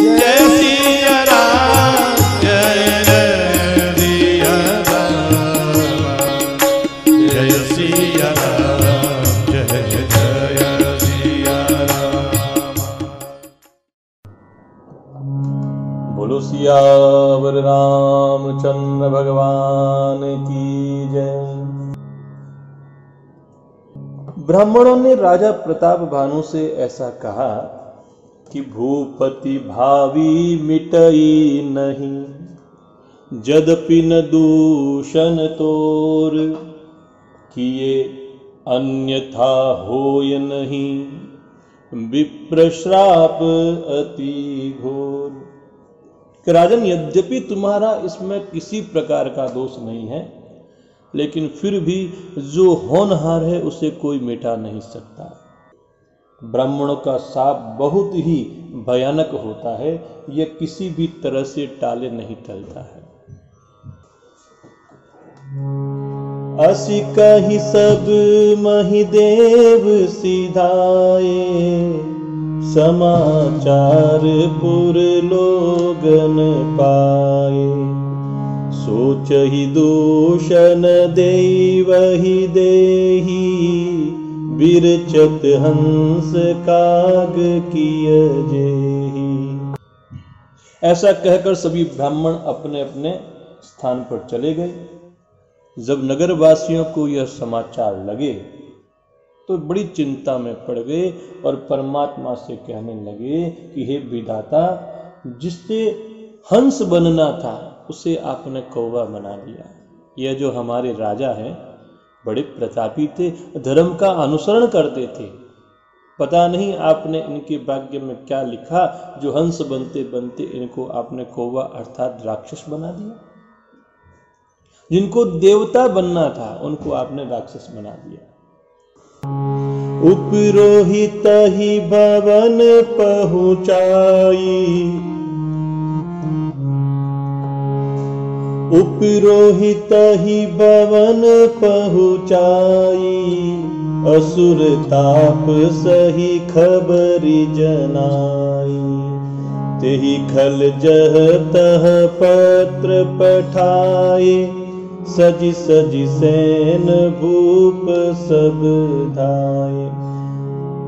जय सिया राम, जय जय सिया राम, जय सिया राम, जय जय सिया राम। बोलो सियावर रामचंद्र भगवान की जय। ब्राह्मणों ने राजा प्रताप भानु से ऐसा कहा कि भूपति भावी मिटई नहीं, यद्यपि न दूषण तोर, किए अन्यथा होय नहीं, विप्र श्राप अति घोर। कि राजन, यद्यपि तुम्हारा इसमें किसी प्रकार का दोष नहीं है, लेकिन फिर भी जो होनहार है उसे कोई मिटा नहीं सकता। ब्राह्मणों का शाप बहुत ही भयानक होता है, यह किसी भी तरह से टाले नहीं टलता है। असी कहि सब महिदेव सिधाए, समाचार पुर लोगन पाए, सोच ही दूषण देवहि देही, बिरचत हंस काग किय जेही। ऐसा कहकर सभी ब्राह्मण अपने अपने स्थान पर चले गए। जब नगरवासियों को यह समाचार लगे तो बड़ी चिंता में पड़ गए और परमात्मा से कहने लगे कि हे विधाता, जिससे हंस बनना था उसे आपने कौवा बना दिया। यह जो हमारे राजा हैं बड़े प्रतापी थे, धर्म का अनुसरण करते थे, पता नहीं आपने इनके भाग्य में क्या लिखा जो हंस बनते बनते इनको आपने कौवा अर्थात राक्षस बना दिया। जिनको देवता बनना था उनको आपने राक्षस बना दिया। उपरोहित ही भवन पहुँचाई, उपरोहित ही भवन पहुँचाई, असुर ताप सही खबरी जनाई। तेहि खल जह तह पत्र पठाए, सजी सजी सेन भूप सब धाये।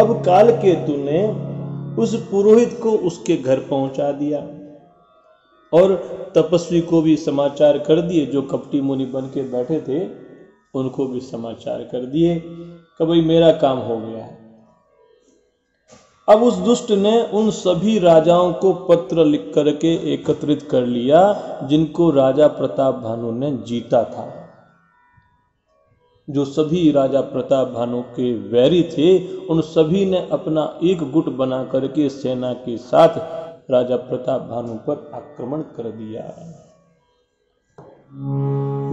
अब काल केतु ने उस पुरोहित को उसके घर पहुंचा दिया और तपस्वी को भी समाचार कर दिए। जो कपटी मुनि बन के बैठे थे उनको भी समाचार कर दिए कि भाई मेरा काम हो गया है। अब उस दुष्ट ने उन सभी राजाओं को पत्र लिख करके एकत्रित कर लिया जिनको राजा प्रताप भानु ने जीता था। जो सभी राजा प्रताप भानु के वैरी थे उन सभी ने अपना एक गुट बना करके सेना के साथ राजा प्रताप भानु पर आक्रमण कर दिया।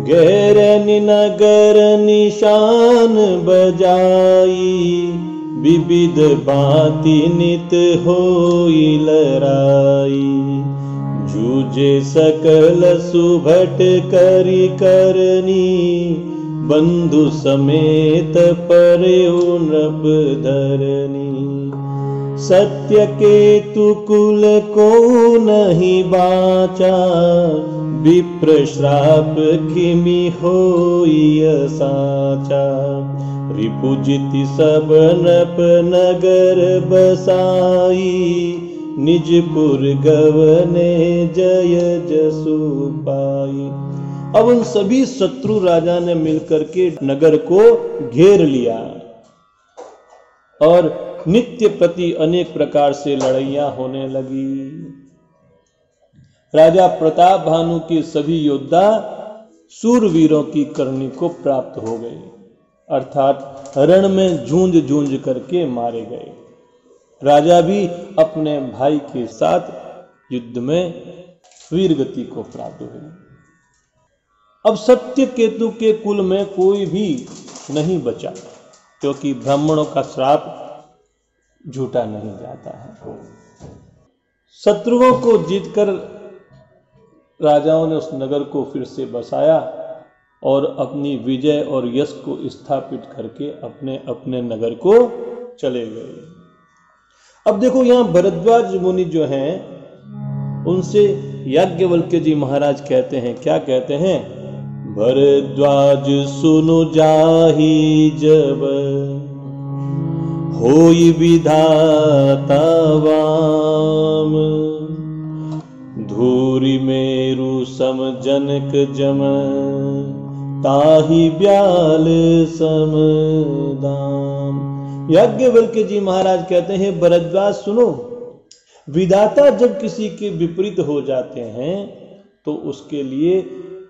गैर नगर निशान बजाई, विविध बाती नित होई लड़ाई। जूझे सकल सुभट करी करनी, बंधु समेत पर्यो नृप धरनी। सत्य केतु कुल को नहीं बाचा, विप्र श्राप खिमि होई साचा। रिपुजिति सब नृप नगर बसाई, निजपुर गवने जय जसु पाई। अब उन सभी शत्रु राजा ने मिलकर के नगर को घेर लिया और नित्य प्रति अनेक प्रकार से लड़ाइयां होने लगी। राजा प्रताप भानु के सभी योद्धा सूरवीरों की करनी को प्राप्त हो गए, अर्थात रण में जूझ जूझ करके मारे गए। राजा भी अपने भाई के साथ युद्ध में वीर गति को प्राप्त हुई। अब सत्य केतु के कुल में कोई भी नहीं बचा, क्योंकि ब्राह्मणों का श्राप झूठा नहीं जाता है। शत्रुओं को जीतकर राजाओं ने उस नगर को फिर से बसाया और अपनी विजय और यश को स्थापित करके अपने अपने नगर को चले गए। अब देखो यहाँ भरद्वाज मुनि जो हैं उनसे याज्ञवल्क्य जी महाराज कहते हैं, क्या कहते हैं? भरद्वाज सुनु जाहि जब, होई विधाता वाम, धूरि मेरु सम जनक जम, ताहि ब्याल सम दाम। याज्ञवल्क्य जी महाराज कहते हैं, भरद्वाज सुनो, विधाता जब किसी के विपरीत हो जाते हैं तो उसके लिए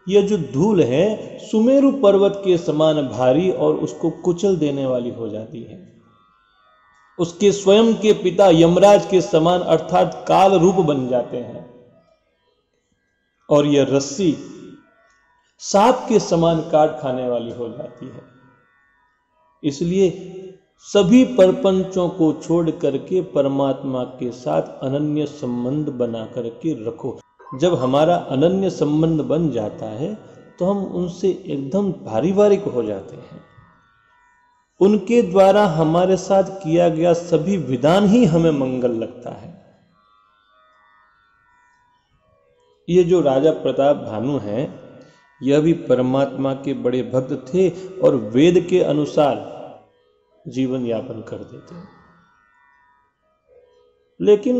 यह जो धूल है सुमेरु पर्वत के समान भारी और उसको कुचल देने वाली हो जाती है। उसके स्वयं के पिता यमराज के समान अर्थात काल रूप बन जाते हैं। और यह रस्सी सांप के समान काट खाने वाली हो जाती है। इसलिए सभी परपंचों को छोड़ करके परमात्मा के साथ अनन्य संबंध बना करके रखो। जब हमारा अनन्य संबंध बन जाता है तो हम उनसे एकदम पारिवारिक हो जाते हैं। उनके द्वारा हमारे साथ किया गया सभी विधान ही हमें मंगल लगता है। ये जो राजा प्रताप भानु हैं, यह भी परमात्मा के बड़े भक्त थे और वेद के अनुसार जीवन यापन करते थे। लेकिन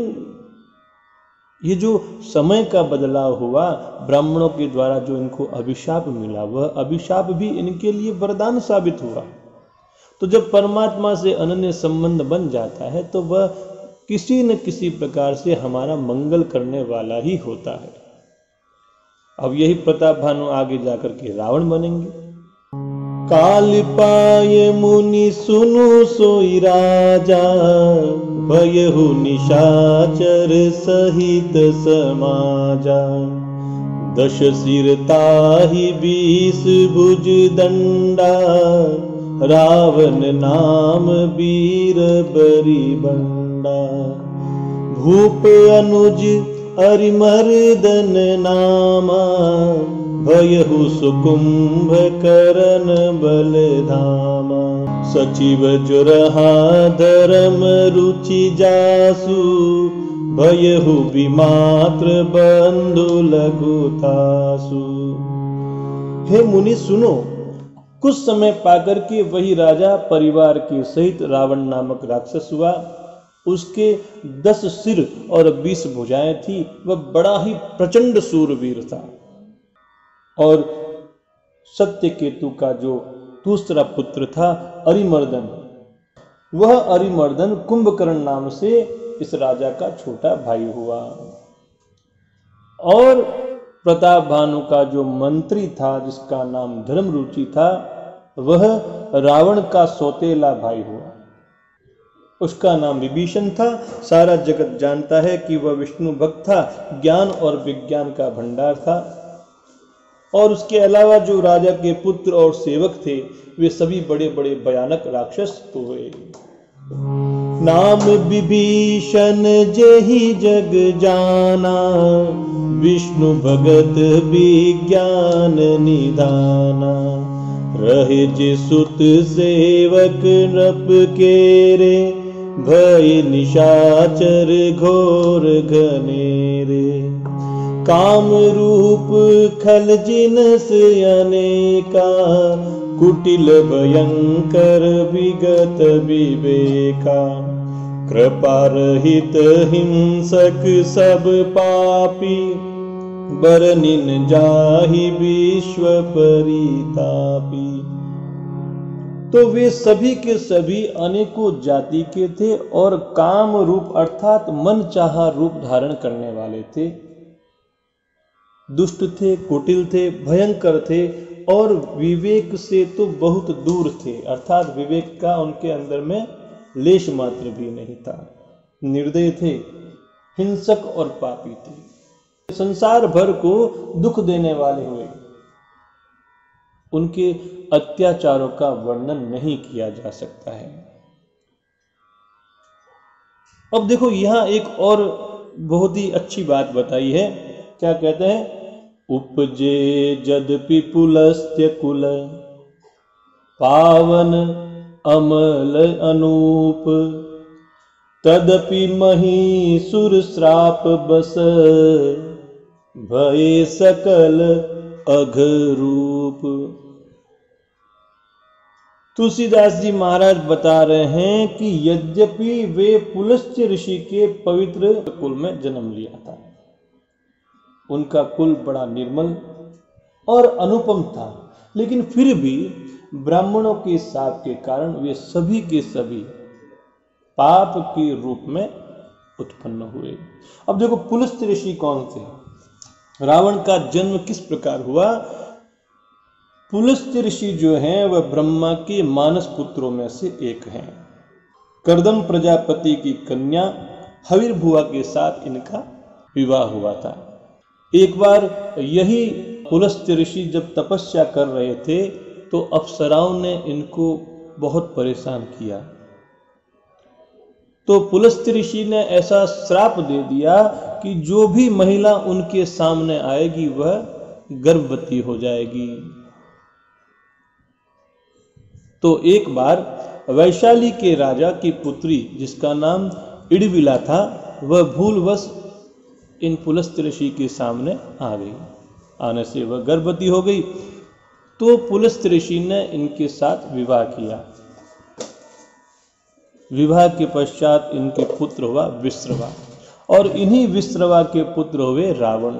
ये जो समय का बदलाव हुआ, ब्राह्मणों के द्वारा जो इनको अभिशाप मिला, वह अभिशाप भी इनके लिए वरदान साबित हुआ। तो जब परमात्मा से अनन्य संबंध बन जाता है तो वह किसी न किसी प्रकार से हमारा मंगल करने वाला ही होता है। अब यही प्रताप भानु आगे जाकर के रावण बनेंगे। काल पाए मुनि सुनु सोई राजा, भयहु निशाचर सहित समाजा, दश सिर ताहि 20 भुज दंडा, रावण नाम वीर बरी बंडा, भूप अनुज अरिमर्दन नामा, भयहु सुकुंभ करण बलधामा, सचिव जुरहा धर्म रुचि जासु, भयहु विमात्र बंधु लघुतासु। हे मुनि सुनो, कुछ समय पाकर के वही राजा परिवार के सहित रावण नामक राक्षस हुआ। उसके 10 सिर और 20 भुजाएं थी। वह बड़ा ही प्रचंड सूरवीर था। और सत्यकेतु का जो दूसरा पुत्र था अरिमर्दन, वह अरिमर्दन कुंभकर्ण नाम से इस राजा का छोटा भाई हुआ। और प्रताप भानु का जो मंत्री था जिसका नाम धर्मरुचि था, वह रावण का सौतेला भाई हुआ। उसका नाम विभीषण था। सारा जगत जानता है कि वह विष्णु भक्त था, ज्ञान और विज्ञान का भंडार था। और उसके अलावा जो राजा के पुत्र और सेवक थे वे सभी बड़े बड़े भयानक राक्षस हुए। नाम विभीषण जेहि जग जाना, विष्णु भगत विज्ञान निधाना, रहे जे सुत सेवक नृप केरे, भय निशाचर घोर घनेरे, काम रूप खल जिनस अनेका, कुटिल भयंकर विगत विवेका, कृपा रहित हिंसक सब पापी, बरनिन जाहि विश्व परितापी। तो वे सभी के सभी अनेकों जाति के थे और काम रूप अर्थात मन चाहा रूप धारण करने वाले थे। दुष्ट थे, कुटिल थे, भयंकर थे और विवेक से तो बहुत दूर थे, अर्थात विवेक का उनके अंदर में लेश मात्र भी नहीं था। निर्दय थे, हिंसक और पापी थे, संसार भर को दुख देने वाले हुए। उनके अत्याचारों का वर्णन नहीं किया जा सकता है। अब देखो यहां एक और बहुत ही अच्छी बात बताई है। क्या कहते हैं? उपजे जदपि पुलस्त्य कुल, पावन अमल अनूप, तदपि महीसुर श्राप बस, भये सकल अघरूप। तुलसीदास जी महाराज बता रहे हैं कि यद्यपि वे पुलस्त्य ऋषि के पवित्र कुल में जन्म लिया था, उनका कुल बड़ा निर्मल और अनुपम था, लेकिन फिर भी ब्राह्मणों के शाप के कारण वे सभी के सभी पाप के रूप में उत्पन्न हुए। अब देखो पुलस्त्य ऋषि कौन थे, रावण का जन्म किस प्रकार हुआ। पुलस्त्य ऋषि जो हैं वह ब्रह्मा के मानस पुत्रों में से एक हैं। कर्दम प्रजापति की कन्या हविर्भुआ के साथ इनका विवाह हुआ था। एक बार यही पुलस्त्य ऋषि जब तपस्या कर रहे थे तो अप्सराओं ने इनको बहुत परेशान किया। तो पुलस्त्य ऋषि ने ऐसा श्राप दे दिया कि जो भी महिला उनके सामने आएगी वह गर्भवती हो जाएगी। तो एक बार वैशाली के राजा की पुत्री जिसका नाम इडविला था, वह भूलवश इन पुलस्त्य ऋषि के सामने आ गई। आने से वह गर्भवती हो गई। तो पुलस्त्य ऋषि ने इनके साथ विवाह किया। विवाह के पश्चात इनके पुत्र हुआ विश्रवा, और इन्हीं विश्रवा के पुत्र हुए रावण।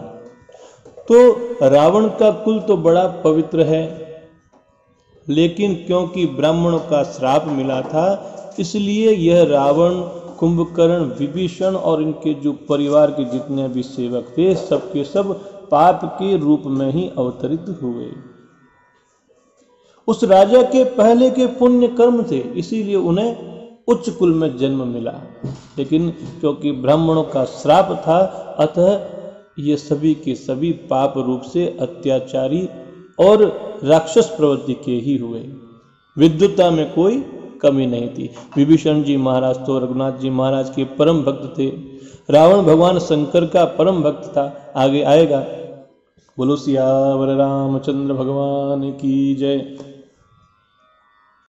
तो रावण का कुल तो बड़ा पवित्र है, लेकिन क्योंकि ब्राह्मणों का श्राप मिला था, इसलिए यह रावण, कुंभकर्ण, विभीषण और इनके जो परिवार के जितने भी सेवक थे, सबके सब पाप के रूप में ही अवतरित हुए। उस राजा के पहले के पुण्य कर्म थे, इसीलिए उन्हें उच्च कुल में जन्म मिला, लेकिन क्योंकि ब्राह्मणों का श्राप था, अतः ये सभी के सभी पाप रूप से अत्याचारी और राक्षस प्रवृत्ति के ही हुए। विद्वता में कोई कमी नहीं थी। विभीषण जी महाराज तो रघुनाथ जी महाराज के परम भक्त थे। रावण भगवान शंकर का परम भक्त था। आगे आएगा। बोलो सियावर रामचंद्र भगवान की जय।